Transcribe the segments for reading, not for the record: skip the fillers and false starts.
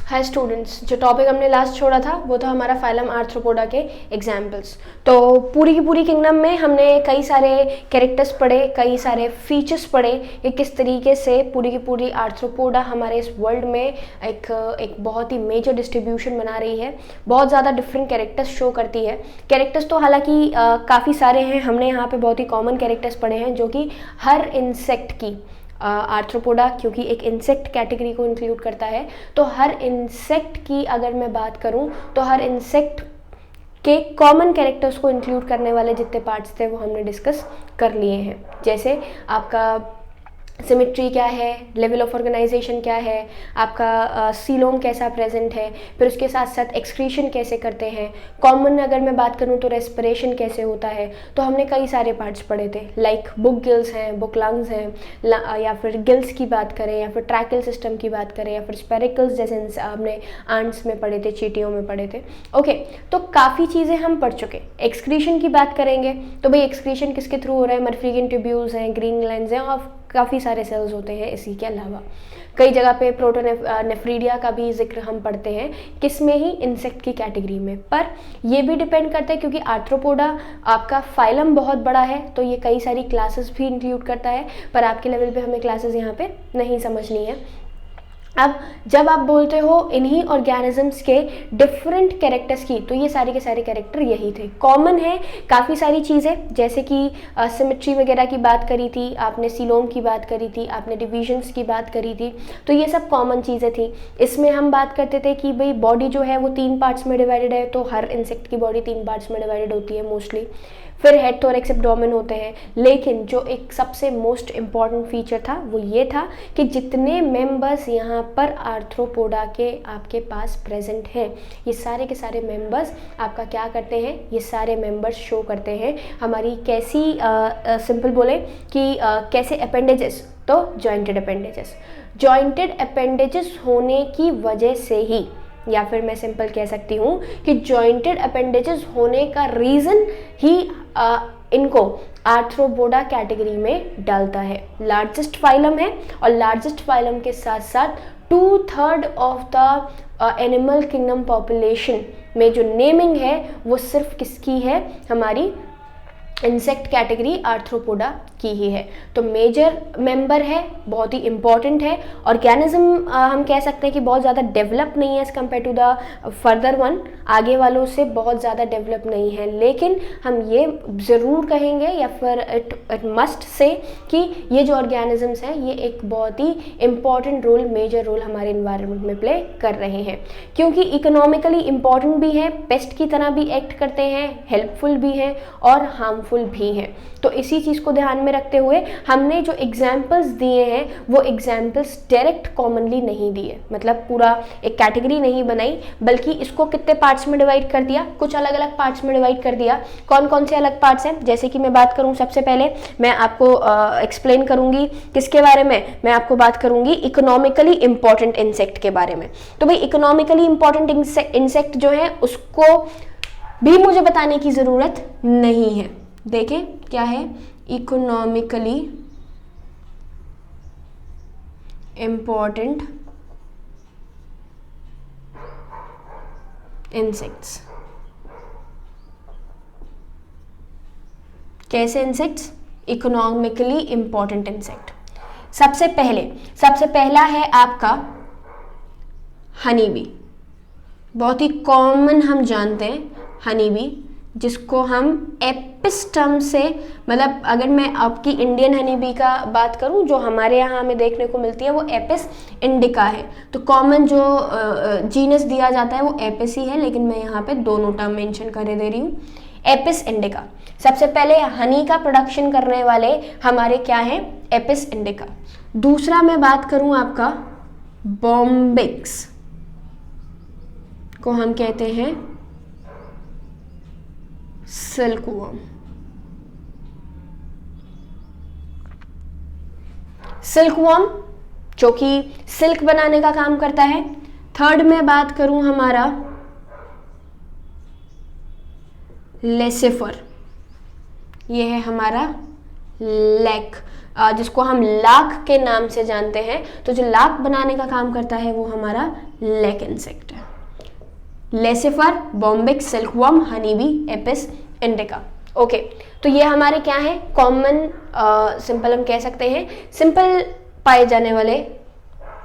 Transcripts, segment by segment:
Hi students, जो topic हमने last छोड़ा था वो था हमारा फाइलम आर्थ्रोपोडा के एग्जाम्पल्स। तो पूरी की पूरी किंगडम में हमने कई सारे कैरेक्टर्स पढ़े, कई सारे फीचर्स पढ़े कि किस तरीके से पूरी की पूरी आर्थ्रोपोडा हमारे इस वर्ल्ड में एक बहुत ही मेजर डिस्ट्रीब्यूशन बना रही है। बहुत ज़्यादा डिफरेंट कैरेक्टर्स शो करती है। कैरेक्टर्स तो हालांकि काफ़ी सारे हैं, हमने यहाँ पे बहुत ही कॉमन कैरेक्टर्स पढ़े हैं जो कि हर इंसेक्ट की आर्थ्रोपोडा क्योंकि एक इंसेक्ट कैटेगरी को इंक्लूड करता है, तो हर इंसेक्ट की अगर मैं बात करूं तो हर इंसेक्ट के कॉमन कैरेक्टर्स को इंक्लूड करने वाले जितने पार्ट्स थे वो हमने डिस्कस कर लिए हैं। जैसे आपका सिमेट्री क्या है, लेवल ऑफ ऑर्गेनाइजेशन क्या है, आपका सीलोम कैसा प्रेजेंट है, फिर उसके साथ साथ एक्सक्रीशन कैसे करते हैं, कॉमन अगर मैं बात करूं तो रेस्पिरेशन कैसे होता है। तो हमने कई सारे पार्ट्स पढ़े थे, लाइक बुक गिल्स हैं, बुक लंग्स हैं, या फिर गिल्स की बात करें, या फिर ट्रैकल सिस्टम की बात करें, या फिर स्पेरिकल्स जैसे हमने आंट्स में पढ़े थे, चींटियों में पढ़े थे। ओके, तो काफ़ी चीज़ें हम पढ़ चुके। एक्सक्रीशन की बात करेंगे तो भाई एक्सक्रीशन किसके थ्रू हो रहा है, मर्फ्रीगन ट्यूब्यूल्स हैं, ग्रीन ग्लैंड्स हैं और काफ़ी सारे सेल्स होते हैं। इसी के अलावा कई जगह पे प्रोटोनेफ्रीडिया का भी जिक्र हम पढ़ते हैं, किसमें ही, इंसेक्ट की कैटेगरी में। पर ये भी डिपेंड करता है क्योंकि आर्थ्रोपोडा आपका फाइलम बहुत बड़ा है तो ये कई सारी क्लासेस भी इंक्लूड करता है, पर आपके लेवल पे हमें क्लासेस यहाँ पे नहीं समझनी है। अब जब आप बोलते हो इन्हीं ऑर्गेनिजम्स के डिफरेंट कैरेक्टर्स की, तो ये सारे के सारे कैरेक्टर यही थे, कॉमन है काफ़ी सारी चीज़ें, जैसे कि सिमेट्री वगैरह की बात करी थी आपने, सीलोम की बात करी थी आपने, डिविजन्स की बात करी थी, तो ये सब कॉमन चीज़ें थी। इसमें हम बात करते थे कि भाई बॉडी जो है वो 3 पार्ट्स में डिवाइडेड है, तो हर इंसेक्ट की बॉडी 3 पार्ट्स में डिवाइडेड होती है मोस्टली। फिर हेड, थोरैक्स, एब्डोमेन होते हैं, लेकिन जो एक सबसे मोस्ट इम्पॉर्टेंट फीचर था वो ये था कि जितने मेंबर्स यहाँ पर आर्थ्रोपोडा के आपके पास प्रेजेंट हैं, ये सारे के सारे मेंबर्स आपका क्या करते हैं, ये सारे मेंबर्स शो करते हैं हमारी कैसी सिंपल बोले कि कैसे अपेंडेजेस, तो जॉइंटेड अपेंडेजेस। जॉइंटेड अपेंडेजेस होने की वजह से ही, या फिर मैं सिंपल कह सकती हूँ कि जॉइंटेड अपेंडेजेस होने का रीज़न ही इनको आर्थ्रोपोडा कैटेगरी में डालता है। लार्जेस्ट फाइलम है और लार्जेस्ट फाइलम के साथ साथ 2/3 of the animal kingdom population में जो नेमिंग है वो सिर्फ किसकी है, हमारी इंसेक्ट कैटेगरी आर्थ्रोपोडा की ही है। तो मेजर मेंबर है, बहुत ही इम्पॉर्टेंट है। ऑर्गेनिज्म हम कह सकते हैं कि बहुत ज़्यादा डेवलप नहीं है as compare to the further one, आगे वालों से बहुत ज़्यादा डेवलप नहीं है, लेकिन हम ये ज़रूर कहेंगे या फिर इट मस्ट से कि ये जो ऑर्गेनिजम्स हैं ये एक बहुत ही इम्पॉर्टेंट रोल, मेजर रोल हमारे इन्वायरमेंट में प्ले कर रहे हैं, क्योंकि इकोनॉमिकली इम्पॉर्टेंट भी हैं, पेस्ट की तरह भी एक्ट करते हैं, हेल्पफुल भी हैं और हार्मफुल भी हैं। तो इसी चीज़ को ध्यान में रखते हुए हमने जो एग्जाम्पल्स दिए हैं वो एग्जाम्पल्स डायरेक्ट कॉमनली नहीं दिए, मतलब पूरा एक कैटेगरी नहीं बनाई, बल्कि इसको कितने पार्ट्स में डिवाइड कर दिया, कुछ अलग अलग पार्ट्स में डिवाइड कर दिया। कौन कौन से अलग पार्ट्स हैं, जैसे कि मैं बात करूं, सबसे पहले मैं आपको एक्सप्लेन करूंगी किसके बारे में, मैं आपको बात करूंगी इकोनॉमिकली इंपॉर्टेंट इंसेक्ट के बारे में। तो भाई इकोनॉमिकली इंपॉर्टेंट इंसेक्ट जो है उसको भी मुझे बताने की ज़रूरत नहीं है। देखें क्या है, इकोनॉमिकली इंपॉर्टेंट इंसेक्ट्स। कैसे इंसेक्ट्स, इकोनॉमिकली इंपॉर्टेंट इंसेक्ट। सबसे पहला है आपका हनी बी, बहुत ही कॉमन हम जानते हैं हनी बी, जिसको हम एपिस टर्म से, मतलब अगर मैं आपकी इंडियन हनी बी का बात करूं जो हमारे यहाँ हमें देखने को मिलती है वो एपिस इंडिका है। तो कॉमन जो जीनस दिया जाता है वो एपिस ही है, लेकिन मैं यहाँ पे दोनों टर्म मेंशन कर दे रही हूँ, एपिस इंडिका। सबसे पहले हनी का प्रोडक्शन करने वाले हमारे क्या हैं, एपिस इंडिका। दूसरा मैं बात करूँ आपका बॉम्बिक्स को हम कहते हैं सिल्कवर्म। सिल्कवर्म जो कि सिल्क बनाने का काम करता है। थर्ड में बात करूं हमारा लेसिफर, ये है हमारा लैक, जिसको हम लाख के नाम से जानते हैं। तो जो लाख बनाने का काम करता है वो हमारा लेक इंसेक्ट है। Laccifer, Bombyx, silkworm, honey bee, Apis indica. Okay, तो ये हमारे क्या है, कॉमन सिंपल हम कह सकते हैं सिंपल पाए जाने वाले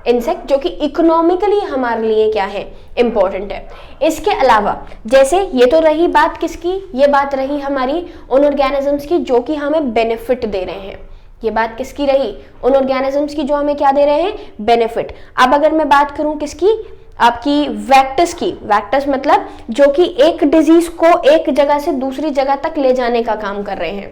इंसेक्ट जो कि इकोनॉमिकली हमारे लिए क्या है, इंपॉर्टेंट है। इसके अलावा जैसे ये तो रही बात किसकी, ये बात रही हमारी उन ऑर्गेनिजम्स की जो कि हमें बेनिफिट दे रहे हैं। ये बात किसकी रही, उन ऑर्गेनिजम्स की जो हमें क्या दे रहे हैं, बेनिफिट। अब अगर मैं बात करूं किसकी, आपकी वेक्टर्स की। वेक्टर्स मतलब जो कि एक डिजीज को एक जगह से दूसरी जगह तक ले जाने का काम कर रहे हैं,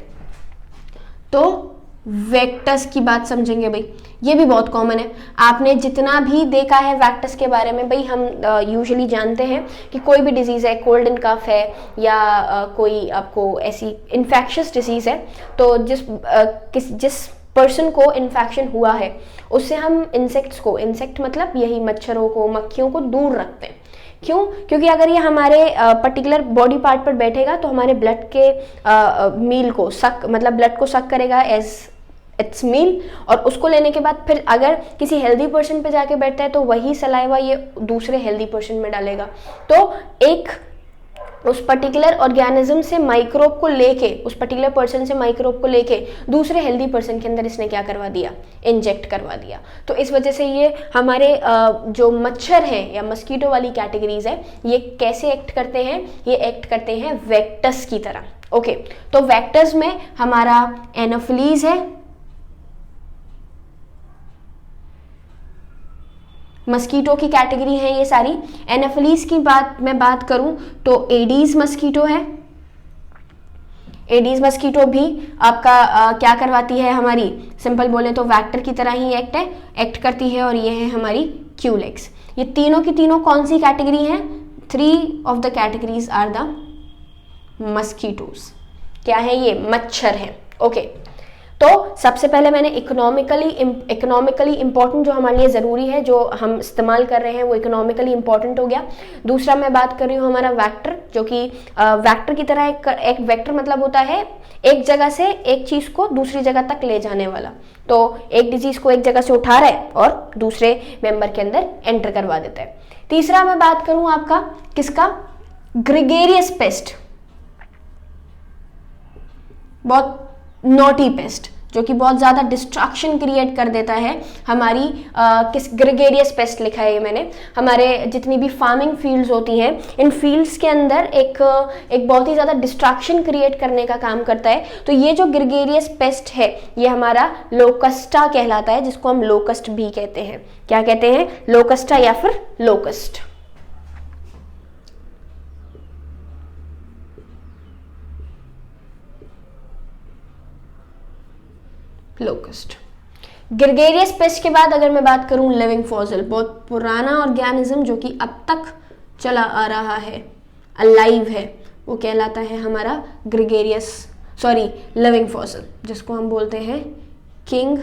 तो वेक्टर्स की बात समझेंगे भाई। ये भी बहुत कॉमन है, आपने जितना भी देखा है वेक्टर्स के बारे में भाई, हम यूजुअली जानते हैं कि कोई भी डिजीज़ है, कोल्ड एंड कफ है या कोई आपको ऐसी इन्फेक्शियस डिजीज़ है, तो जिस पर्सन को इन्फेक्शन हुआ है उससे हम इंसेक्ट्स को, इंसेक्ट मतलब यही मच्छरों को, मक्खियों को दूर रखते हैं। क्यों? क्योंकि अगर ये हमारे पर्टिकुलर बॉडी पार्ट पर बैठेगा तो हमारे ब्लड के मील को सक, मतलब ब्लड को सक करेगा एज इट्स मील, और उसको लेने के बाद फिर अगर किसी हेल्दी पर्सन पे जाके बैठता है तो वही सलाइवा ये दूसरे हेल्दी पर्सन में डालेगा। तो एक उस पर्टिकुलर ऑर्गेनिज्म से माइक्रोब को लेके, उस पर्टिकुलर पर्सन से माइक्रोब को लेके दूसरे हेल्दी पर्सन के अंदर इसने क्या करवा दिया, इंजेक्ट करवा दिया। तो इस वजह से ये हमारे जो मच्छर हैं या मस्कीटो वाली कैटेगरीज है, ये कैसे एक्ट करते हैं, ये एक्ट करते हैं वेक्टर्स की तरह। ओके, तो वेक्टर्स में हमारा एनोफिलीज है, मस्कीटो की कैटेगरी है ये सारी। एनोफिलीज की मैं बात करूं तो एडीज मस्कीटो है। एडीज मस्कीटो भी आपका क्या करवाती है, हमारी सिंपल बोले तो वेक्टर की तरह ही एक्ट करती है, और ये है हमारी क्यूलेक्स। ये तीनों की तीनों कौन सी कैटेगरी हैं, 3 of the categories are the mosquitoes. क्या है ये, मच्छर है। ओके, तो सबसे पहले मैंने इकोनॉमिकली इंपॉर्टेंट जो हमारे लिए ज़रूरी है, जो हम इस्तेमाल कर रहे हैं वो इकोनॉमिकली इंपॉर्टेंट हो गया। दूसरा मैं बात कर रही हूँ हमारा वेक्टर, जो कि वेक्टर की तरह एक वेक्टर मतलब होता है एक जगह से एक चीज़ को दूसरी जगह तक ले जाने वाला। तो एक डिजीज़ को एक जगह से उठा रहा है और दूसरे मेंबर के अंदर एंटर करवा देता है। तीसरा मैं बात करूँ आपका किसका, ग्रेगेरियस पेस्ट, बहुत नॉटी पेस्ट जो कि बहुत ज़्यादा डिस्ट्रक्शन क्रिएट कर देता है हमारी किस ग्रेगेरियस पेस्ट लिखा है ये मैंने, हमारे जितनी भी फार्मिंग फील्ड्स होती हैं, इन फील्ड्स के अंदर एक बहुत ही ज़्यादा डिस्ट्रक्शन क्रिएट करने का काम करता है। तो ये जो ग्रेगेरियस पेस्ट है ये हमारा लोकस्टा कहलाता है, जिसको हम लोकस्ट भी कहते हैं। क्या कहते हैं, लोकस्टा या फिर लोकस्ट। लोकस्ट। ग्रेगेरियस पेस्ट के बाद अगर मैं बात करूं लिविंग फॉसिल, बहुत पुराना ऑर्गेनिज्म जो कि अब तक चला आ रहा है, अलाइव है, वो कहलाता है हमारा लिविंग फॉसिल, जिसको हम बोलते हैं किंग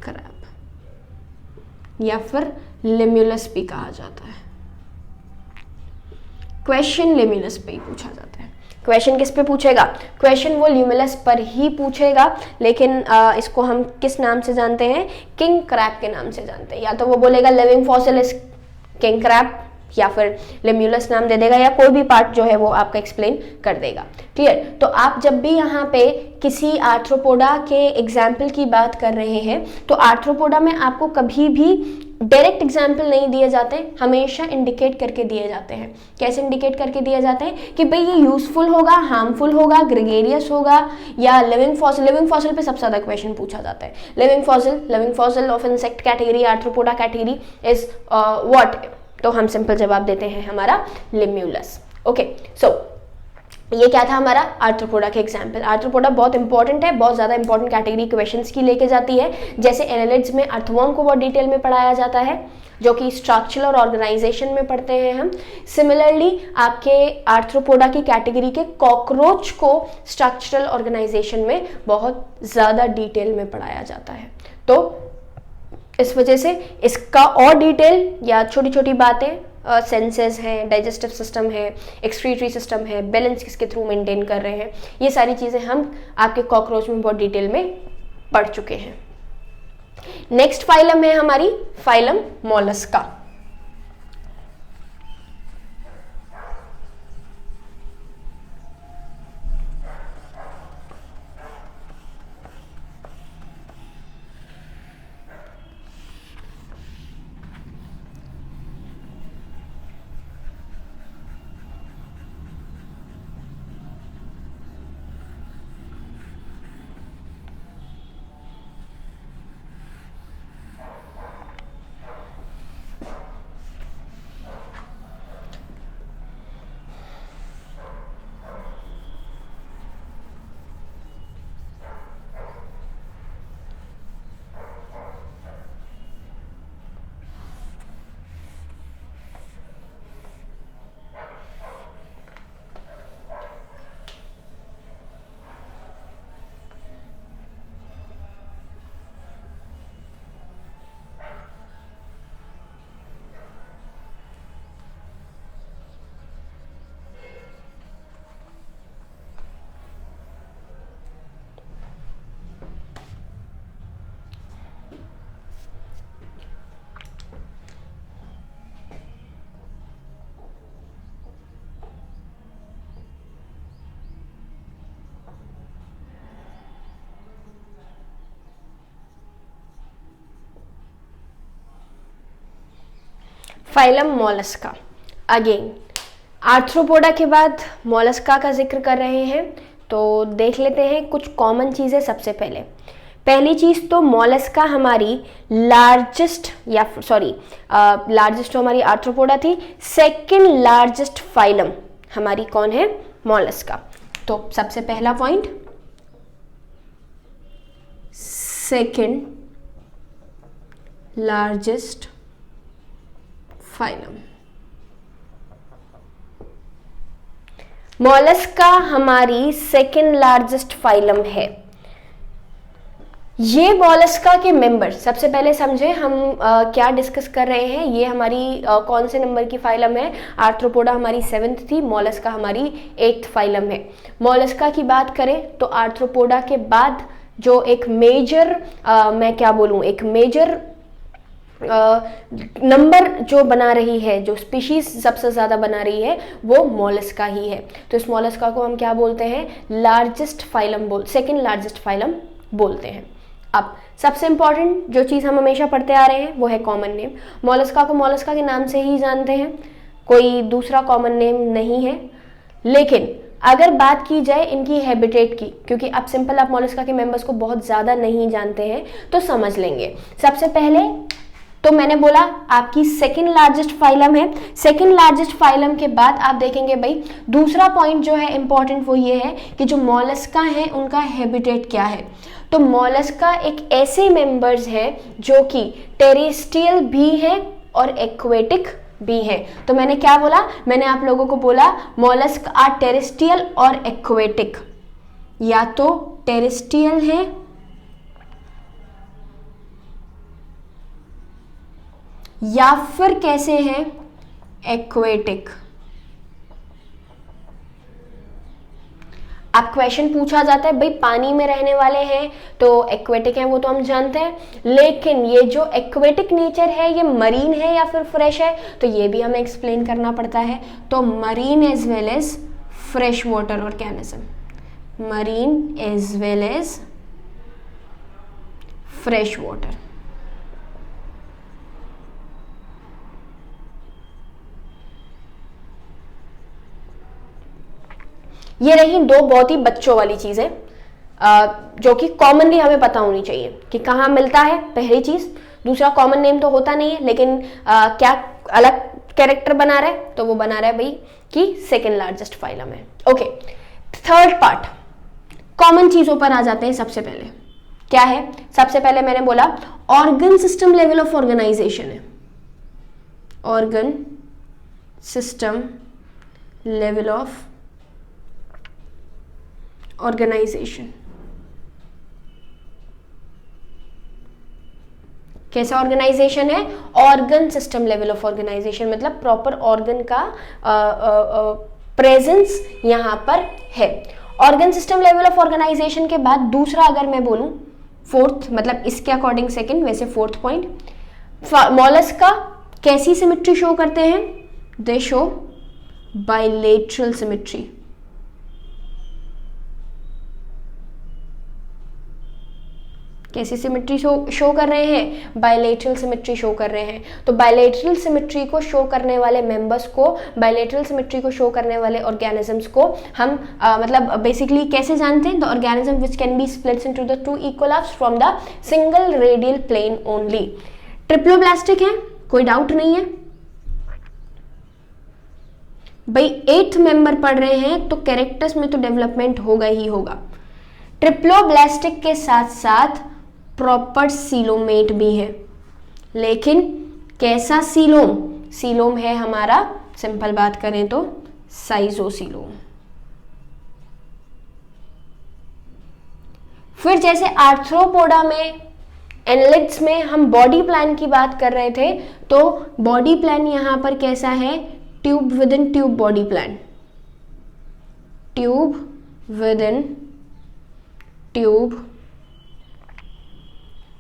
क्रैब या फिर लिम्युलस भी कहा जाता है। क्वेश्चन लिम्युलस पे ही पूछा जाता है। क्वेश्चन किस पे पूछेगा, क्वेश्चन वो ल्यूमिलस पर ही पूछेगा, लेकिन इसको हम किस नाम से जानते हैं, किंग क्रैब के नाम से जानते हैं। या तो वो बोलेगा living fossil is king crab, या फिर लिम्युलस नाम दे देगा, या कोई भी पार्ट जो है वो आपका एक्सप्लेन कर देगा। क्लियर? तो आप जब भी यहाँ पे किसी आर्थ्रोपोडा के एग्जाम्पल की बात कर रहे हैं तो आर्थ्रोपोडा में आपको कभी भी डायरेक्ट एग्जाम्पल नहीं दिए जाते, हमेशा इंडिकेट करके दिए जाते हैं। कैसे इंडिकेट करके दिए जाते हैं कि भाई ये यूजफुल होगा, हार्मफुल होगा, ग्रेगेरियस होगा या लिविंग फॉसिल। लिविंग फॉसिल पे सबसे ज़्यादा क्वेश्चन पूछा जाता है। Living fossil of insect category, arthropoda category is what, तो हम सिंपल जवाब देते हैं हमारा लिम्युलस। ओके, सो ये क्या था हमारा आर्थ्रोपोडा के एग्जाम्पल। आर्थ्रोपोडा बहुत इंपॉर्टेंट है, बहुत ज़्यादा इंपॉर्टेंट कैटेगरी क्वेश्चंस की लेके जाती है। जैसे एनालिड्स में अर्थवर्म को बहुत डिटेल में पढ़ाया जाता है, जो कि स्ट्रक्चरल और ऑर्गेनाइजेशन में पढ़ते हैं हम। सिमिलरली आपके आर्थ्रोपोडा की कैटेगरी के कॉकरोच को स्ट्रक्चरल ऑर्गेनाइजेशन में बहुत ज़्यादा डिटेल में पढ़ाया जाता है। तो इस वजह से इसका और डिटेल या छोटी छोटी बातें, सेंसेस हैं, डाइजेस्टिव सिस्टम है, एक्सक्रीटरी सिस्टम है, बैलेंस किसके थ्रू मेंटेन कर रहे हैं, ये सारी चीज़ें हम आपके कॉकरोच में बहुत डिटेल में पढ़ चुके हैं। नेक्स्ट फाइलम है हमारी phylum Mollusca. Phylum Mollusca. Again arthropoda के बाद मोलस्का का जिक्र कर रहे हैं, तो देख लेते हैं कुछ कॉमन चीज़ें। सबसे पहली चीज़ तो मोलस्का हमारी लार्जेस्ट लार्जेस्ट तो हमारी आर्थ्रोपोडा थी, सेकंड लार्जेस्ट फाइलम हमारी कौन है? मोलस्का। तो सबसे पहला point, second largest phylum. Mollusca हमारी सेकंड लार्जेस्ट फाइलम है। ये मोलस्का के मेंबर, सबसे पहले समझे हम क्या डिस्कस कर रहे हैं। ये हमारी कौन से नंबर की फाइलम है? आर्थ्रोपोडा हमारी 7th थी, मोलस्का हमारी 8th फाइलम है। मोलस्का की बात करें तो आर्थ्रोपोडा के बाद जो एक मेजर एक मेजर नंबर जो बना रही है, जो स्पीशीज सबसे ज़्यादा बना रही है, वो मोलस्का ही है। तो इस मोलस्का को हम क्या बोलते हैं? Largest phylum second largest phylum बोलते हैं। अब सबसे इंपॉर्टेंट जो चीज़ हम हमेशा पढ़ते आ रहे हैं वो है कॉमन नेम। मोलस्का को मोलस्का के नाम से ही जानते हैं, कोई दूसरा कॉमन नेम नहीं है। लेकिन अगर बात की जाए इनकी हैबिटेट की, क्योंकि अब सिंपल आप मोलस्का के मेंबर्स को बहुत ज़्यादा नहीं जानते हैं, तो समझ लेंगे। सबसे पहले तो मैंने बोला आपकी सेकंड लार्जेस्ट फाइलम है। सेकंड लार्जेस्ट फाइलम के बाद आप देखेंगे भाई दूसरा पॉइंट जो है इंपॉर्टेंट वो ये है कि जो मोलस्का है उनका हैबिटेट क्या है। तो मोलस्का एक ऐसे मेंबर्स हैं जो कि टेरेस्ट्रियल भी हैं और एक्वेटिक भी है। तो मैंने क्या बोला? मैंने आप लोगों को बोला मोलस्क आर टेरेस्ट्रियल और एक्वेटिक। या तो टेरेस्ट्रियल है या फिर कैसे हैं? एक्वेटिक। अब क्वेश्चन पूछा जाता है भाई पानी में रहने वाले हैं तो एक्वेटिक हैं, वो तो हम जानते हैं, लेकिन ये जो एक्वेटिक नेचर है ये मरीन है या फिर फ्रेश है, तो ये भी हमें एक्सप्लेन करना पड़ता है। तो marine as well as fresh water organism, marine as well as fresh water. ये रही दो बहुत ही बच्चों वाली चीजें जो कि कॉमनली हमें पता होनी चाहिए कि कहाँ मिलता है, पहली चीज। दूसरा कॉमन नेम तो होता नहीं है, लेकिन क्या अलग कैरेक्टर बना रहा है? तो वो बना रहा है भाई कि सेकेंड लार्जेस्ट फाइलम है। ओके, थर्ड पार्ट, कॉमन चीजों पर आ जाते हैं। सबसे पहले क्या है? सबसे पहले मैंने बोला organ system level of organization है। Organ system level of organization. कैसा ऑर्गेनाइजेशन है? Organ system level of organization, मतलब प्रॉपर ऑर्गन का प्रेजेंस यहां पर है। Organ system level of organization के बाद दूसरा अगर मैं बोलूं फोर्थ, मतलब इसके अकॉर्डिंग सेकंड, वैसे फोर्थ पॉइंट, मोलस्का कैसी सिमेट्री शो करते हैं? They show bilateral symmetry. कैसी सिमेट्री शो कर रहे हैं? बायलेटरल सिमेट्री शो कर रहे हैं। तो बायलेटरल सिमेट्री को शो करने वाले मेंबर्स को, बायलेटरल सिमेट्री को शो करने वाले ऑर्गेनिजम्स को हम मतलब बेसिकली कैसे जानते हैं? The organism which can be splits into the two equal halfs from the single radial plane only. Triploblastic है, कोई डाउट नहीं है भाई। 8th मेंबर पढ़ रहे हैं तो कैरेक्टर्स में तो डेवलपमेंट होगा ही होगा। ट्रिप्लोब्लास्टिक के साथ साथ प्रॉपर सीलोमेट भी है, लेकिन कैसा सीलोम? सीलोम है हमारा, सिंपल बात करें तो साइजोसीलोम। फिर जैसे आर्थ्रोपोडा में, एनलिड्स में हम बॉडी प्लान की बात कर रहे थे, तो बॉडी प्लान यहां पर कैसा है? Tube with in tube body plan, tube with in tube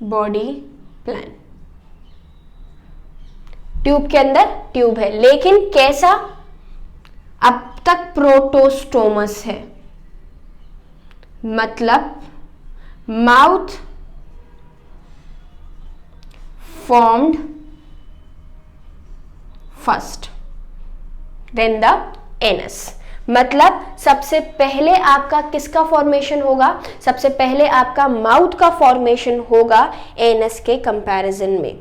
body plan. Tube के अंदर ट्यूब है, लेकिन कैसा? अब तक प्रोटोस्टोमस है, मतलब mouth formed first, then the anus. मतलब सबसे पहले आपका किसका फॉर्मेशन होगा? सबसे पहले आपका माउथ का फॉर्मेशन होगा एनस के कंपैरिजन में।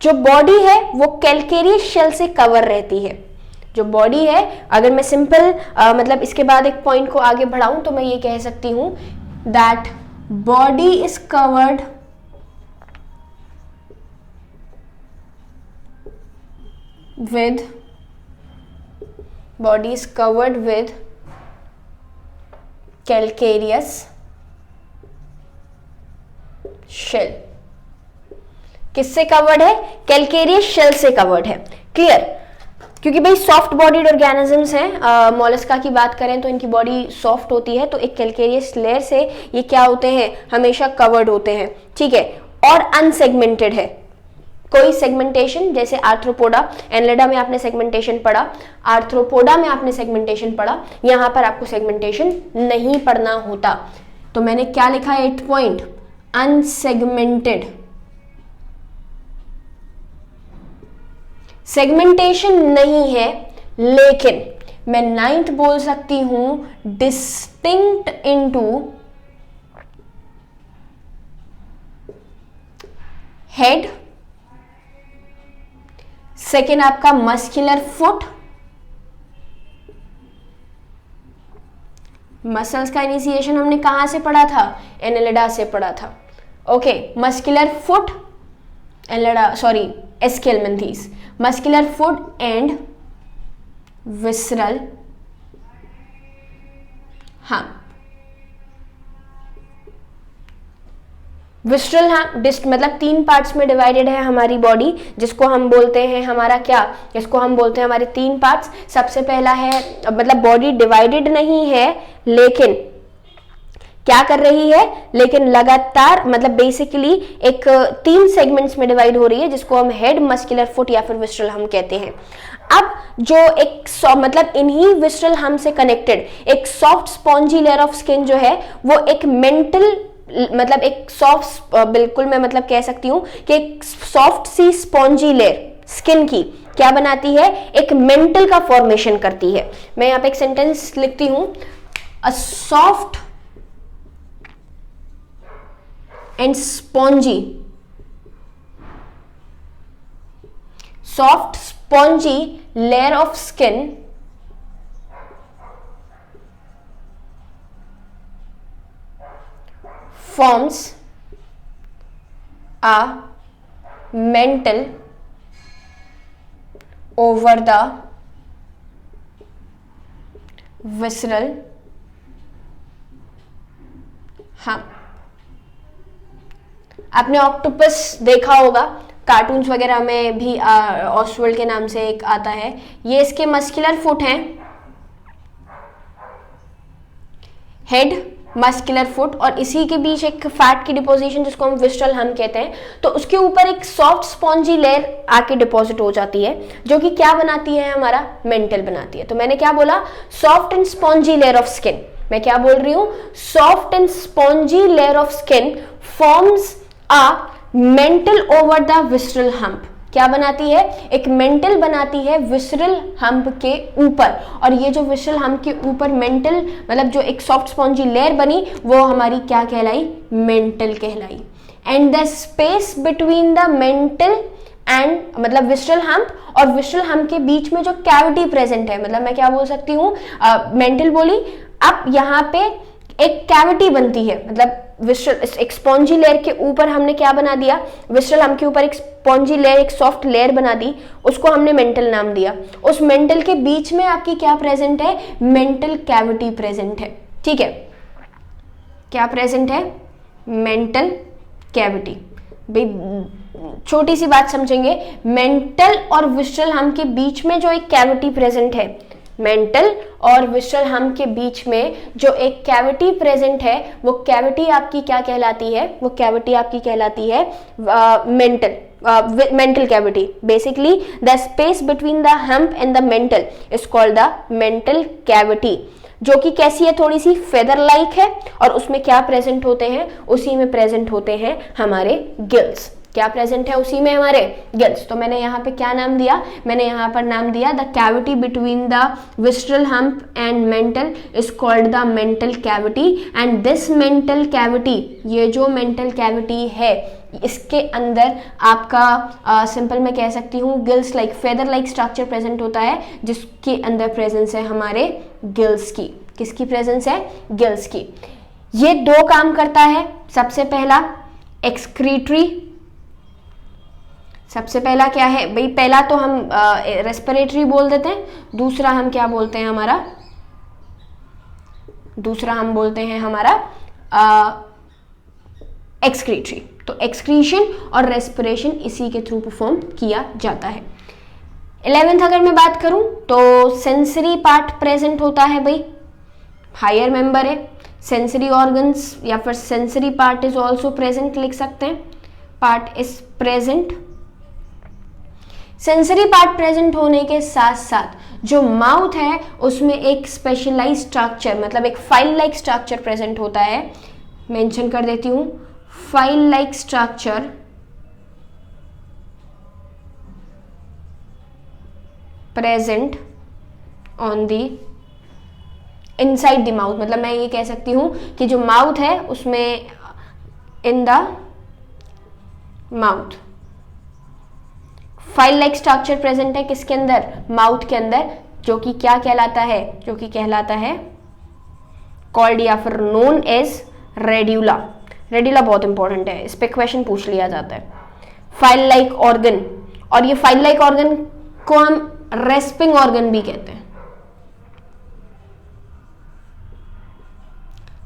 जो बॉडी है वो कैलकेरियस शेल से कवर रहती है। जो बॉडी है, अगर मैं सिंपल मतलब इसके बाद एक पॉइंट को आगे बढ़ाऊं तो मैं ये कह सकती हूं that body is covered with body is covered with calcareous shell। किससे कवर्ड है? कैलकेरियस शेल से कवर्ड है। क्लियर? क्योंकि भाई सॉफ्ट बॉडीड ऑर्गेनिजम्स हैं, मोलस्का की बात करें तो इनकी बॉडी सॉफ्ट होती है, तो एक कैलकेरियस लेयर से ये क्या होते हैं? हमेशा कवर्ड होते हैं। ठीक है, और अनसेगमेंटेड है, कोई सेगमेंटेशन, जैसे आर्थ्रोपोडा, एनलेडा में आपने सेगमेंटेशन पढ़ा, आर्थ्रोपोडा में आपने सेगमेंटेशन पढ़ा, यहां पर आपको सेगमेंटेशन नहीं पढ़ना होता। तो मैंने क्या लिखा है 8 पॉइंट? अनसेगमेंटेड। सेगमेंटेशन नहीं है, लेकिन मैं 9th बोल सकती हूं डिस्टिंक्ट इनटू हेड, सेकेंड आपका मस्कुलर फुट, मसल्स का इनिशिएशन हमने कहां से पढ़ा था? एनेलिडा से पढ़ा था। Okay, muscular foot, Annelida sorry Aschelminthes, muscular foot and visceral hump. विस्ट्रल मतलब 3 पार्ट्स में डिवाइडेड है हमारी बॉडी, जिसको हम बोलते हैं हमारा क्या? जिसको हम बोलते हैं हमारे 3 पार्ट्स। सबसे पहला है, मतलब बॉडी डिवाइडेड नहीं है लेकिन क्या कर रही है? लेकिन लगातार, मतलब बेसिकली एक 3 सेगमेंट्स में डिवाइड हो रही है, जिसको हम हेड, मस्कुलर फुट या फिर विस्ट्रल हम कहते हैं। अब जो एक मतलब इन्हीं विस्ट्रल हम से कनेक्टेड एक soft spongy layer of skin जो है, वो एक मेंटल, मतलब एक सॉफ्ट, बिल्कुल मैं मतलब कह सकती हूं कि एक सॉफ्ट सी स्पॉन्जी लेयर स्किन की क्या बनाती है? एक मेंटल का फॉर्मेशन करती है। मैं यहां पे एक सेंटेंस लिखती हूं, a soft and spongy, soft spongy layer of skin forms a mantle over the visceral hump। आपने ऑक्टोपस देखा होगा, कार्टून्स वगैरह में भी ऑस्वर्ल्ड के नाम से एक आता है। ये इसके मस्कुलर फुट हैं, हेड, मस्कुलर फुट, और इसी के बीच एक फैट की डिपोजिशन जिसको हम विस्ट्रल हम कहते हैं, तो उसके ऊपर एक सॉफ्ट स्पॉन्जी लेयर आके डिपॉजिट हो जाती है, जो कि क्या बनाती है? हमारा मेंटल बनाती है। तो मैंने क्या बोला? Soft and spongy layer of skin. मैं क्या बोल रही हूं? Soft and spongy layer of skin forms a mental over the विस्ट्रल hump. क्या बनाती है? एक मेंटल बनाती है विसरल हम्प के ऊपर, और ये जो विसरल हम्प के ऊपर मेंटल, मतलब जो एक सॉफ्ट स्पॉन्जी लेयर बनी, वो हमारी क्या कहलाई? मेंटल कहलाई। And the space between the mental and, मतलब विसरल हम्प और विसरल हम्प के बीच में जो कैविटी प्रेजेंट है, मतलब मैं क्या बोल सकती हूँ? मेंटल बोली, अब यहाँ पे एक कैविटी बनती है, मतलब विस्ट्रल एक स्पॉन्जी लेयर के ऊपर हमने क्या बना दिया? विस्ट्रल हम के ऊपर एक स्पॉन्जी लेयर, एक सॉफ्ट लेयर बना दी, उसको हमने मेंटल नाम दिया। उस मेंटल के बीच में आपकी क्या प्रेजेंट है? मेंटल कैविटी प्रेजेंट है। ठीक है, क्या प्रेजेंट है? Mantle cavity. छोटी सी बात समझेंगे, मेंटल और विस्ट्रल हम के बीच में जो एक कैविटी प्रेजेंट है, मेंटल और विस्ट्रल हम्प के बीच में जो एक कैविटी प्रेजेंट है, वो कैविटी आपकी क्या कहलाती है? वो कैविटी आपकी कहलाती है mantle cavity. Basically the space between the hump and the mental is called the mantle cavity, जो कि कैसी है? थोड़ी सी फेदर लाइक है, और उसमें क्या प्रेजेंट होते हैं? उसी में प्रेजेंट होते हैं हमारे गिल्स। क्या प्रेजेंट है उसी में हमारे, गिल्स। तो मैंने यहाँ पे क्या नाम दिया, मैंने यहाँ पर नाम दिया the cavity between the विस्ट्रल hump and mental is called the mantle cavity and this mantle cavity, ये जो मेंटल कैविटी है इसके अंदर आपका सिंपल मैं कह सकती हूँ gills like feather like structure present होता है, जिसके अंदर प्रेजेंस है हमारे गिल्स की। किसकी प्रेजेंस है, गिल्स की। ये दो काम करता है, सबसे पहला एक्सक्रीटरी, सबसे पहला क्या है भाई, पहला तो हम रेस्पिरेटरी बोल देते हैं, दूसरा हम क्या बोलते हैं हमारा, दूसरा हम बोलते हैं हमारा एक्सक्रीटरी। तो एक्सक्रीशन और रेस्पिरेशन इसी के थ्रू परफॉर्म किया जाता है। 11th अगर मैं बात करूं तो सेंसरी पार्ट प्रेजेंट होता है भाई, हायर मेंबर है, सेंसरी ऑर्गन्स या फिर sensory part is also present लिख सकते हैं, part is present. Sensory part present होने के साथ साथ जो माउथ है उसमें एक स्पेशलाइज्ड स्ट्रक्चर मतलब एक फाइल लाइक स्ट्रक्चर प्रेजेंट होता है, मेंशन कर देती हूं, file like structure present on the inside the mouth. मतलब मैं ये कह सकती हूं कि जो माउथ है उसमें in the mouth file like structure present है, किसके अंदर, माउथ के अंदर, जो कि क्या कहलाता है, जो कि कहलाता है कॉल्ड या फिर नोन एज रेड्यूला। रेड्यूला बहुत इंपॉर्टेंट है, इस पे क्वेश्चन पूछ लिया जाता है। फाइल लाइक ऑर्गन, और ये फाइल लाइक ऑर्गन को हम रेस्पिंग ऑर्गन भी कहते हैं,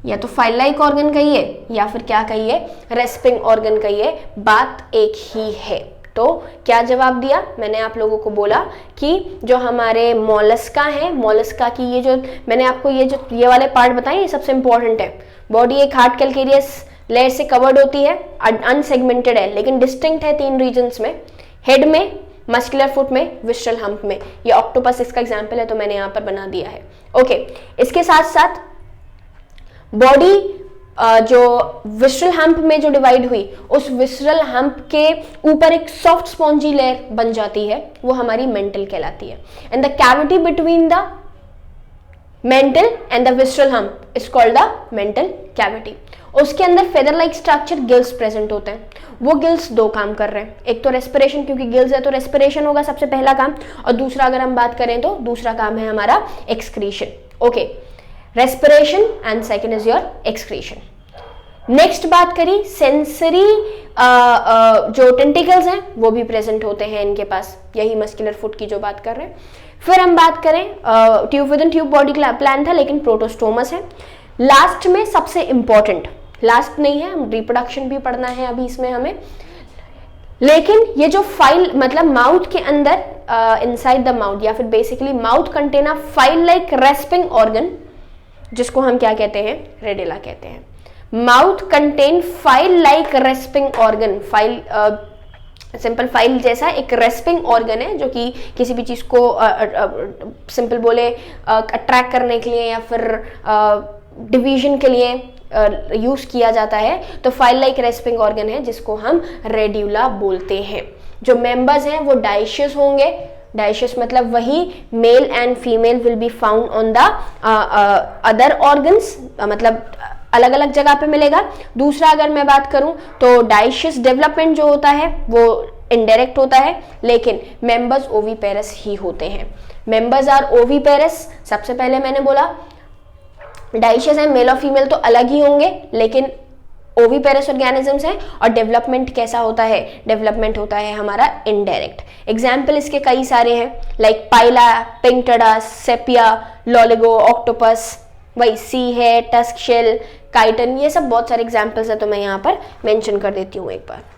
या तो फाइल लाइक ऑर्गन कहिए या फिर क्या कहिए, रेस्पिंग ऑर्गन कहिए, बात एक ही है। तो क्या जवाब दिया, मैंने आप लोगों को बोला कि जो हमारे मोलस्का है, मोलस्का की ये जो मैंने आपको ये वाले पार्ट बताए ये सबसे इंपॉर्टेंट है। बॉडी एक हार्ड कैल्केरियस लेयर से कवर्ड होती है, अनसेगमेंटेड है लेकिन डिस्टिंक्ट है 3 रीजन्स में, हेड में, मस्कुलर फुट में, विस्ट्रल हम्प में। ये ऑक्टोपस इसका एग्जाम्पल है तो मैंने यहाँ पर बना दिया है। ओके, इसके साथ साथ बॉडी जो विस्ट्रल हम्प में जो डिवाइड हुई, उस विस्ट्रल हम्प के ऊपर एक सॉफ्ट स्पॉन्जी लेयर बन जाती है, वो हमारी मेंटल कहलाती है। And the cavity between the mental and the विस्ट्रल hump is called the mantle cavity. उसके अंदर feather like structure gills present होते हैं। वो गिल्स दो काम कर रहे हैं, एक तो रेस्पिरेशन, क्योंकि गिल्स है तो रेस्पिरेशन होगा सबसे पहला काम, और दूसरा अगर हम बात करें तो दूसरा काम है हमारा excretion. Okay, respiration and second is your excretion. Next बात करी सेंसरी, जो टेंटिकल्स हैं वो भी प्रेजेंट होते हैं इनके पास, यही मस्कुलर फुट की जो बात कर रहे हैं। फिर हम बात करें tube with in tube body plan था लेकिन प्रोटोस्टोमस है। लास्ट में सबसे इंपॉर्टेंट, लास्ट नहीं है, हम रिप्रोडक्शन भी पढ़ना है अभी इसमें हमें, लेकिन ये जो फाइल मतलब माउथ के अंदर इनसाइड द माउथ या फिर basically mouth contain a file like respiring organ, जिसको हम क्या कहते हैं, रेडिला कहते हैं। Mouth contain file like respiring organ, file simple file जैसा एक रेस्पिंग ऑर्गन है जो कि किसी भी चीज को सिंपल बोले अट्रैक्ट करने के लिए या फिर डिवीजन के लिए यूज किया जाता है। तो फाइल लाइक रेस्पिंग ऑर्गन है जिसको हम रेड्यूला बोलते हैं। जो मेंबर्स हैं वो डाइशियस होंगे, डाइशियस मतलब वही male and female will be found on the other organs, मतलब अलग अलग जगह पे मिलेगा। दूसरा अगर मैं बात करूं तो डाइशियस डेवलपमेंट जो होता है वो इनडायरेक्ट होता है, लेकिन मेंबर्स ओविपेरस ही होते हैं। मेंबर्स आर ओविपेरस, सबसे पहले मैंने बोला डाइशियस है, मेल और फीमेल तो अलग ही होंगे लेकिन ओविपेरस ऑर्गेनिजम्स हैं। और डेवलपमेंट कैसा होता है, डेवलपमेंट होता है हमारा इनडायरेक्ट। एग्जाम्पल इसके कई सारे हैं, लाइक पाइला, पिंकटडा, सेपिया, लॉलिगो, ऑक्टोपस, वही सी है, टस्क शेल, काइटन, ये सब बहुत सारे एग्जाम्पल्स है तो मैं यहाँ पर मेंशन कर देती हूँ एक बार।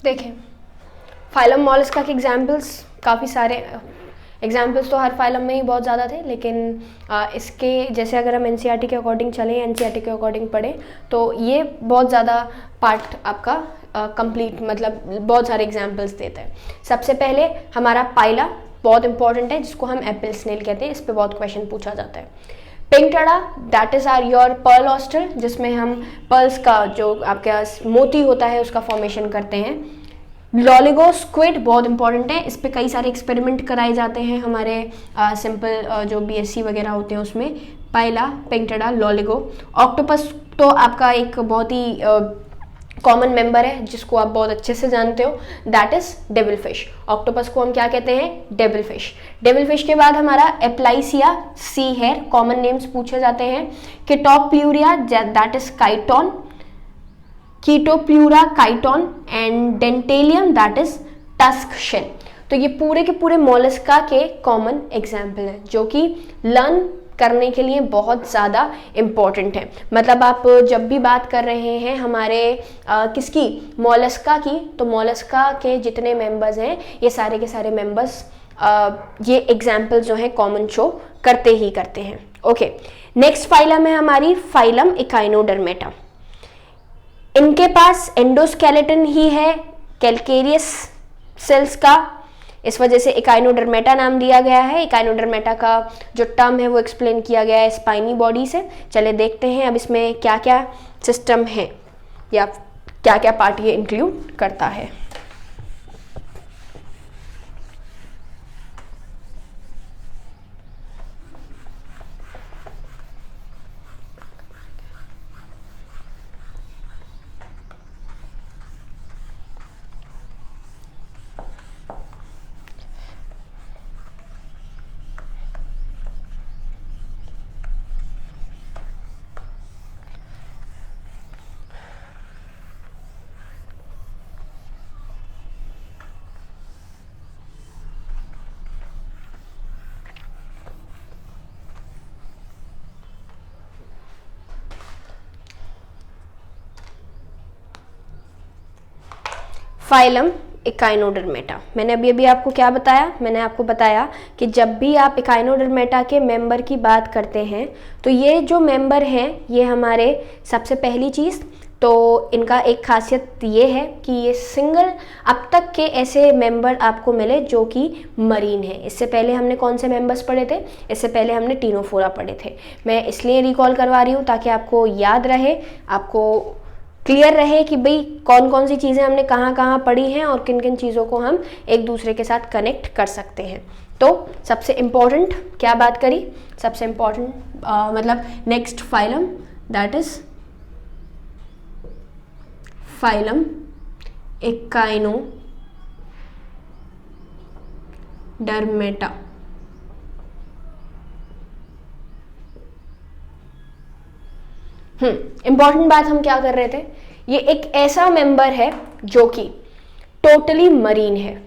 देखें, फाइलम मॉलस्का के एग्जाम्पल्स काफ़ी सारे, एग्जाम्पल्स तो हर फाइलम में ही बहुत ज़्यादा थे, लेकिन इसके जैसे अगर हम एनसीईआरटी के अकॉर्डिंग चलें, एनसीईआरटी के अकॉर्डिंग पढ़ें, तो ये बहुत ज़्यादा पार्ट आपका कंप्लीट मतलब बहुत सारे एग्जाम्पल्स देता है। सबसे पहले हमारा पाइला बहुत इंपॉर्टेंट है, जिसको हम एप्पल स्नेल कहते हैं, इस पर बहुत क्वेश्चन पूछा जाता है। पिंगटड़ा, that is our your pearl oyster, जिसमें हम पर्ल्स का जो आपके मोती होता है उसका फॉर्मेशन करते हैं। लॉलिगो स्क्विड बहुत इंपॉर्टेंट है, इस पे कई सारे एक्सपेरिमेंट कराए जाते हैं हमारे सिंपल जो बीएससी वगैरह होते हैं उसमें। पाइला, पिंगटड़ा, लॉलिगो। ऑक्टोपस तो आपका एक बहुत ही कॉमन मेंबर है जिसको आप बहुत अच्छे से जानते हो, that is devil fish. Octopus को हम क्या कहते हैं? Devil fish. डेविल फिश के बाद हमारा Aplysia sea hare, common names पूछे जाते हैं। Chaetopleura, that is chiton, Chaetopleura chiton, and Dentalium, that is tusk shell. तो ये पूरे के पूरे मोलस्का के कॉमन एग्जाम्पल हैं जो कि लर्न करने के लिए बहुत ज़्यादा इम्पॉर्टेंट है। मतलब आप जब भी बात कर रहे हैं हमारे किसकी, मोलस्का की, तो मोलस्का के जितने मेंबर्स हैं ये सारे के सारे मेंबर्स ये एग्जाम्पल जो है कॉमन शो करते ही करते हैं। ओके, नेक्स्ट फाइलम है हमारी फाइलम इकाइनोडर्मेटा। इनके पास एंडोस्केलेटन ही है कैल्केरियस सेल्स का, इस वजह से इकाइनोडर्मेटा नाम दिया गया है। इकाइनोडर्मेटा का जो टर्म है वो एक्सप्लेन किया गया है स्पाइनी बॉडी से। चले देखते हैं अब इसमें क्या क्या सिस्टम है या क्या क्या पार्ट ये इंक्लूड करता है। फाइलम इकाइनोडर्मेटा, मैंने अभी अभी आपको क्या बताया? मैंने आपको बताया कि जब भी आप इकाइनोडर्मेटा के मेंबर की बात करते हैं तो ये जो मेंबर हैं ये हमारे सबसे पहली चीज़ तो इनका एक खासियत ये है कि ये सिंगल अब तक के ऐसे मेंबर आपको मिले जो कि मरीन है। इससे पहले हमने कौन से मेंबर्स पढ़े थे? इससे पहले हमने टीनोफोरा पढ़े थे। मैं इसलिए रिकॉल करवा रही हूँ ताकि आपको याद रहे, आपको क्लियर रहे कि भाई कौन कौन सी चीज़ें हमने कहाँ कहाँ पढ़ी हैं और किन किन चीज़ों को हम एक दूसरे के साथ कनेक्ट कर सकते हैं। तो सबसे इम्पॉर्टेंट क्या बात करी? सबसे इम्पॉर्टेंट मतलब next phylum that is phylum Echinodermata. Important बात हम क्या कर रहे थे? ये एक ऐसा मेंबर है जो कि टोटली मरीन है।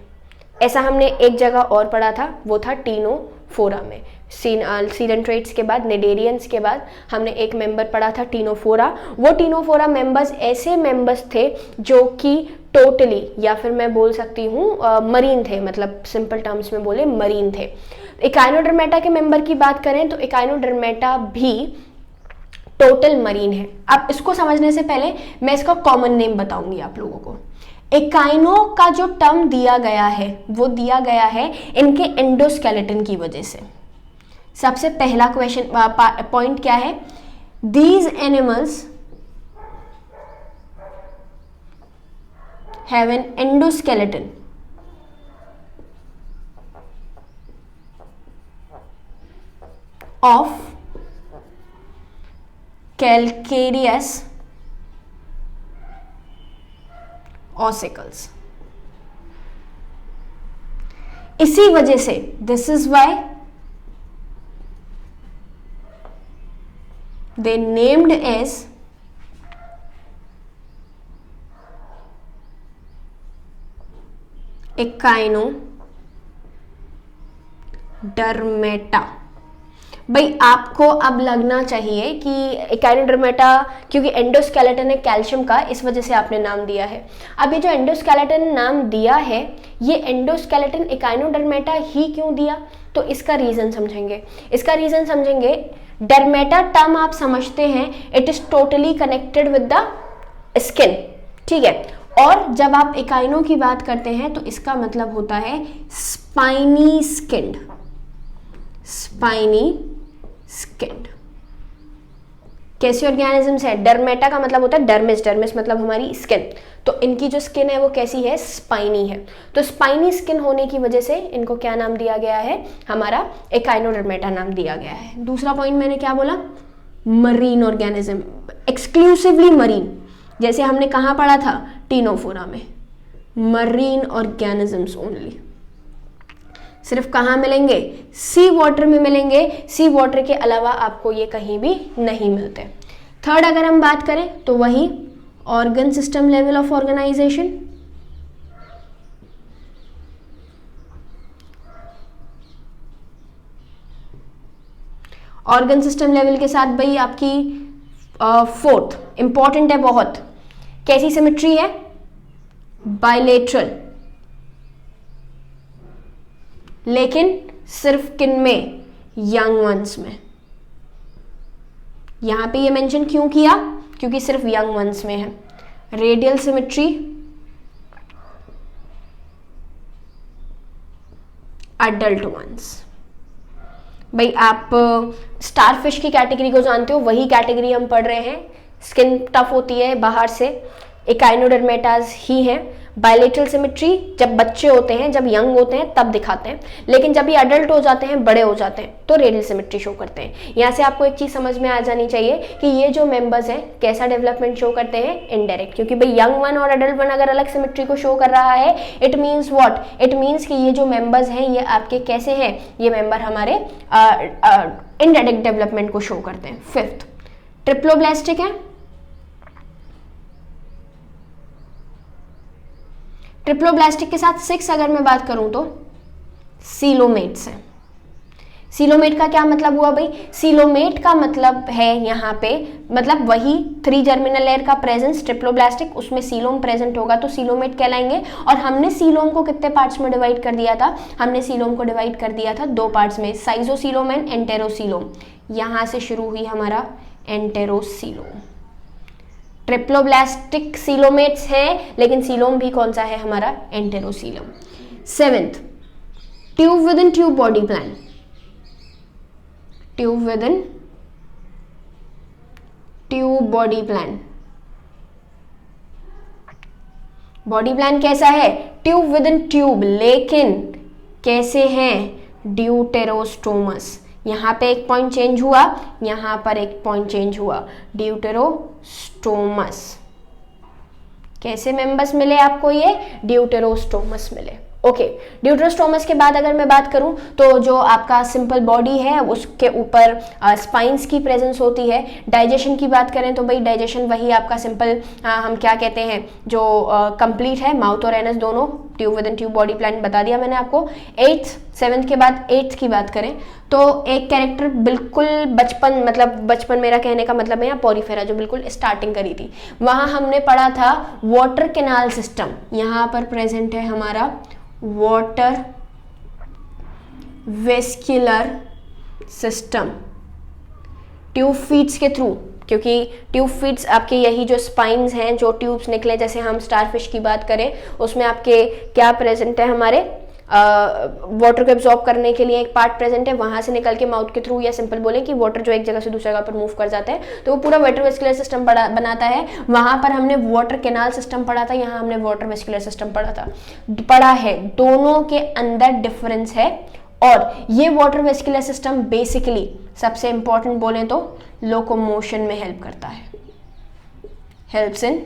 ऐसा हमने एक जगह और पढ़ा था, वो था टीनोफोरा में। सीडेंट्रेट्स के बाद, नेडेरियंस के बाद हमने एक मेंबर पढ़ा था टीनोफोरा। वो टीनोफोरा मेंबर्स ऐसे मेंबर्स थे जो कि टोटली या फिर मैं बोल सकती हूँ मरीन थे, मतलब सिंपल टर्म्स में बोले मरीन थे। इकाइनोडर्मेटा के मेंबर की बात करें तो इकाइनोडर्मेटा भी टोटल मरीन है। अब इसको समझने से पहले मैं इसका कॉमन नेम बताऊंगी आप लोगों को। इकाइनो का जो टर्म दिया गया है वो दिया गया है इनके एंडोस्केलेटन की वजह से। सबसे पहला क्वेश्चन पॉइंट क्या है? These animals have an endoskeleton of calcareous ossicles। इसी वजह से this is why they named as echinodermata। भाई आपको अब लगना चाहिए कि एकाइनोडर्मेटा, क्योंकि एंडोस्केलेटन है कैल्शियम का, इस वजह से आपने नाम दिया है। अब ये जो एंडोस्केलेटन नाम दिया है, ये एंडोस्केलेटन एकाइनोडर्मेटा ही क्यों दिया, तो इसका रीजन समझेंगे। इसका रीजन समझेंगे, डर्मेटा टर्म आप समझते हैं, it is totally connected with the skin, ठीक है। और जब आप एकाइनो की बात करते हैं तो इसका मतलब होता है स्पाइनी स्किन्ड, स्पाइनी स्किन्ड। कैसे ऑर्गेनिजम्स है, डर्मेटा का मतलब होता है डर्मिस, डर्मिस मतलब हमारी स्किन, तो इनकी जो स्किन है वो कैसी है, स्पाइनी है। तो स्पाइनी स्किन होने की वजह से इनको क्या नाम दिया गया है, हमारा एकाइनोडर्मेटा नाम दिया गया है। दूसरा पॉइंट मैंने क्या बोला, मरीन ऑर्गेनिज्म, एक्सक्लूसिवली मरीन, जैसे हमने कहाँ पढ़ा था, टीनोफोरा में, मरीन ऑर्गेनिजम्स ओनली। सिर्फ कहाँ मिलेंगे, सी वाटर में मिलेंगे, सी वाटर के अलावा आपको ये कहीं भी नहीं मिलते। थर्ड अगर हम बात करें तो वही organ system level of organisation, organ system level के साथ भाई आपकी फोर्थ इंपॉर्टेंट है बहुत, कैसी सिमेट्री है, बायलेटरल, लेकिन सिर्फ किन में, यंग वंस में। यहां पे ये मेंशन क्यों किया, क्योंकि सिर्फ यंग वंस में है। Radial symmetry, adult ones. भाई आप स्टारफिश की कैटेगरी को जानते हो, वही कैटेगरी हम पढ़ रहे हैं। स्किन टफ होती है बाहर से, एकाइनोडर्मेटास ही है। बायलेटरल सिमेट्री जब बच्चे होते हैं, जब यंग होते हैं तब दिखाते हैं, लेकिन जब ये अडल्ट हो जाते हैं, बड़े हो जाते हैं, तो रेडियल सिमेट्री शो करते हैं। यहाँ से आपको एक चीज समझ में आ जानी चाहिए कि ये जो मेंबर्स हैं कैसा डेवलपमेंट शो करते हैं, इनडायरेक्ट, क्योंकि भाई यंग वन और अडल्ट वन अगर अलग सिमेट्री को शो कर रहा है, it means what, it means कि ये जो मेंबर्स हैं ये आपके कैसे हैं, ये मेंबर हमारे इनडायरेक्ट डेवलपमेंट को शो करते हैं। फिफ्थ ट्रिप्लोब्लास्टिक है। ट्रिप्लोब्लास्टिक के साथ 6 अगर मैं बात करूं तो सीलोमेट्स है। सीलोमेट का क्या मतलब हुआ भाई, सीलोमेट का मतलब है यहाँ पे, मतलब वही 3 जर्मिनल लेयर का प्रेजेंस, ट्रिप्लोब्लास्टिक उसमें सीलोम प्रेजेंट होगा तो सीलोमेट कहलाएंगे। और हमने सीलोम को कितने पार्ट्स में डिवाइड कर दिया था, हमने सीलोम को डिवाइड कर दिया था 2 पार्ट्स में, साइजोसीलोम एंड एंटेरोसीलोम। यहां से शुरू हुई हमारा एंटेरोसीलोम। ट्रिप्लोब्लास्टिक सीलोमेट्स है, लेकिन सीलोम भी कौन सा है हमारा, एंटेरोसीलोम। 7th tube with in tube body plan, tube with in tube body plan. Body plan कैसा है, ट्यूब विद इन ट्यूब, लेकिन कैसे हैं, ड्यूटेरोस्टोमस। यहां पे एक पॉइंट चेंज हुआ, यहां पर एक पॉइंट चेंज हुआ, ड्यूटेरोस्टोमस। कैसे मेंबर्स मिले आपको, ये ड्यूटेरोस्टोमस मिले। ओके, ड्यूटेरोस्टोमस के बाद अगर मैं बात करूं तो जो आपका सिंपल बॉडी है उसके ऊपर स्पाइंस की प्रेजेंस होती है। डाइजेशन की बात करें तो भाई डाइजेशन वही आपका सिंपल हम क्या कहते हैं जो कंप्लीट है, माउथ और एनस दोनों, tube with in tube body plan बता दिया मैंने आपको। 8th 7th के बाद 8th की बात करें तो एक कैरेक्टर बिल्कुल बचपन, मतलब बचपन मेरा कहने का मतलब है यहाँ पॉरीफेरा जो बिल्कुल स्टार्टिंग करी थी, वहां हमने पढ़ा था वाटर कैनाल सिस्टम। यहाँ पर प्रेजेंट है हमारा वाटर वेस्क्युलर सिस्टम, ट्यूब फीड्स के थ्रू, क्योंकि ट्यूब फीड्स आपके यही जो स्पाइन्स हैं, जो ट्यूब्स निकले, जैसे हम स्टारफिश की बात करें उसमें आपके क्या प्रेजेंट है, हमारे वाटर को एब्जॉर्ब करने के लिए एक पार्ट प्रेजेंट है, वहां से निकल के माउथ के थ्रू, या सिंपल बोले कि वाटर जो एक जगह से दूसरी जगह पर मूव कर जाता है तो वो पूरा वाटर वेस्कुलर सिस्टम बनाता है। वहां पर हमने वाटर कैनाल सिस्टम पढ़ा था, यहाँ हमने वाटर वेस्कुलर सिस्टम पढ़ा है। दोनों के अंदर डिफरेंस है। और ये वाटर वेस्कुलर सिस्टम बेसिकली सबसे इंपॉर्टेंट बोले तो लोकोमोशन में हेल्प करता है, हेल्प्स इन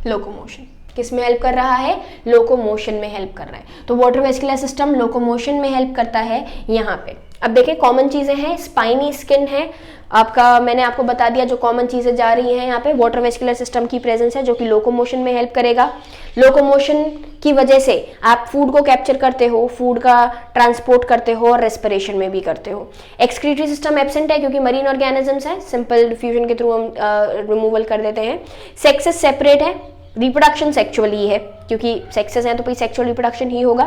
लोकोमोशन। किस में हेल्प कर रहा है, लोकोमोशन में हेल्प कर रहा है। तो वाटर वेस्कुलर सिस्टम लोकोमोशन में हेल्प करता है यहाँ पे। अब देखिए कॉमन चीजें हैं, स्पाइनी स्किन है आपका, मैंने आपको बता दिया जो कॉमन चीजें जा रही हैं यहाँ पे, वाटर वेस्कुलर सिस्टम की प्रेजेंस है जो कि लोकोमोशन में हेल्प करेगा। लोकोमोशन की वजह से आप फूड को कैप्चर करते हो, फूड का ट्रांसपोर्ट करते हो और रेस्पिरेशन में भी करते हो। एक्सक्रीटरी सिस्टम एब्सेंट है क्योंकि मरीन ऑर्गेनिजम्स है, सिंपल डिफ्यूजन के थ्रू हम रिमूवल कर देते हैं। सेक्सेस सेपरेट है, रिप्रोडक्शन सेक्चुअली है क्योंकि सेक्सेस हैं तो भाई सेक्चुअल रिप्रोडक्शन ही होगा।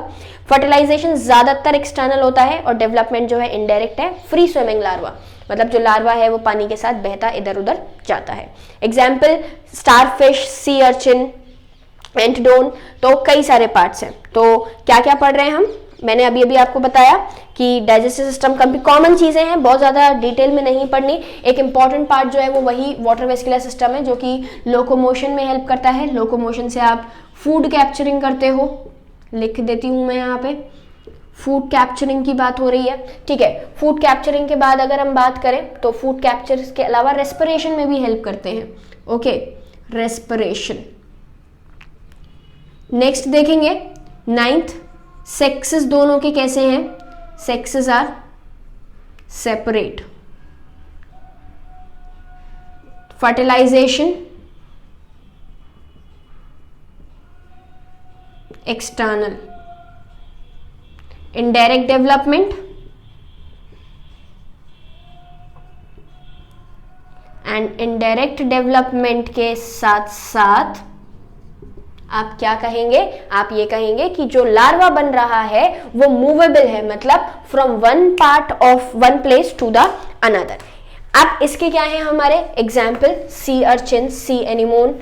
फर्टिलाइजेशन ज्यादातर एक्सटर्नल होता है और डेवलपमेंट जो है इनडायरेक्ट है। फ्री स्विमिंग लार्वा, मतलब जो लार्वा है वो पानी के साथ बहता इधर उधर जाता है। एग्जाम्पल स्टारफिश, सी अर्चिन, एंटडोन, तो कई सारे पार्ट्स हैं। तो क्या क्या पढ़ रहे हैं हम, मैंने अभी अभी आपको बताया कि डाइजेस्टिव सिस्टम का भी कॉमन चीजें हैं, बहुत ज्यादा डिटेल में नहीं पढ़नी। एक इंपॉर्टेंट पार्ट जो है वो वही वाटर वेस्कुलर सिस्टम है जो कि लोकोमोशन में हेल्प करता है। लोकोमोशन से आप फूड कैप्चरिंग करते हो, लिख देती हूं मैं यहाँ पे, फूड कैप्चरिंग की बात हो रही है, ठीक है। फूड कैप्चरिंग के बाद अगर हम बात करें तो फूड कैप्चर के अलावा रेस्पिरेशन में भी हेल्प करते हैं। Okay, respiration. नेक्स्ट देखेंगे 9th, सेक्सेस दोनों के कैसे हैं, sexes are separate. Fertilisation external, indirect development and indirect development के साथ साथ आप क्या कहेंगे, आप ये कहेंगे कि जो लार्वा बन रहा है वो मूवेबल है, मतलब from one part of one place to the another. अब इसके क्या है हमारे example, sea urchin, sea anemone.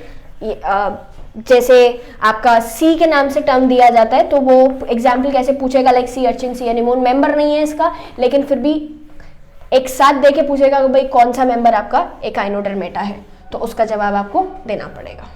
जैसे आपका सी के नाम से टर्म दिया जाता है तो वो एग्जाम्पल कैसे पूछेगा, लाइक सी अर्चिन, सी एनिमोन, मेंबर नहीं है इसका, लेकिन फिर भी एक साथ देके पूछेगा कि भाई कौन सा मेंबर आपका एकाइनोडर्मेटा है, तो उसका जवाब आपको देना पड़ेगा।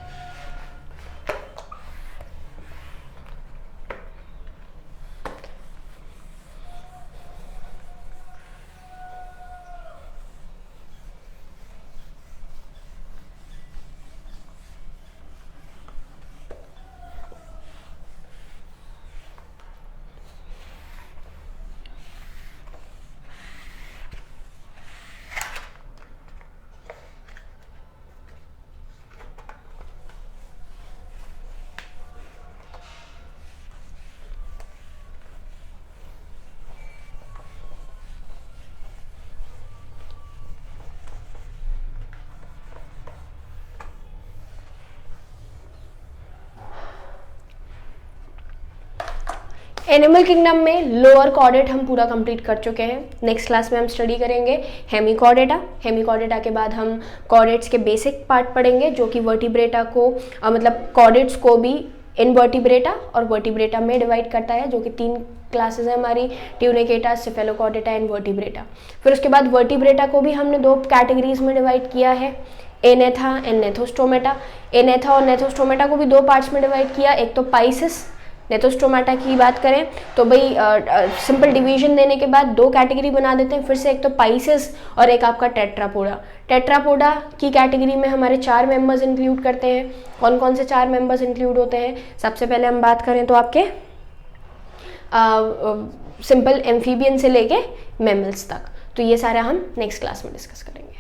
एनिमल किंगडम में लोअर कॉर्डेट हम पूरा कंप्लीट कर चुके हैं। नेक्स्ट क्लास में हम स्टडी करेंगे हेमिकॉर्डेटा। हेमिकॉर्डेटा के बाद हम कॉर्डेट्स के बेसिक पार्ट पढ़ेंगे जो कि वर्टिब्रेटा को मतलब कॉर्डेट्स को भी इनवर्टिब्रेटा और वर्टिब्रेटा में डिवाइड करता है, जो कि 3 क्लासेस है हमारी, ट्यूनिकेटा, सेफेलोकॉर्डेटा एंड वर्टिब्रेटा। फिर उसके बाद वर्टिब्रेटा को भी हमने 2 कैटेगरीज में डिवाइड किया है, एनेथा एंड नेथोस्टोमेटा। एनेथा और नेथोस्टोमेटा को भी 2 पार्ट्स में डिवाइड किया, एक तो पाइसिस, नेथोस्टोमेटा की बात करें तो भाई सिंपल डिवीजन देने के बाद 2 कैटेगरी बना देते हैं फिर से, एक तो पाइसिस और एक आपका टेट्रापोडा। टेट्रापोडा की कैटेगरी में हमारे 4 मेंबर्स इंक्लूड करते हैं। कौन कौन से 4 मेंबर्स इंक्लूड होते हैं, सबसे पहले हम बात करें तो आपके सिंपल एम्फीबियन से लेके मैमल्स तक, तो ये सारा हम नेक्स्ट क्लास में डिस्कस करेंगे।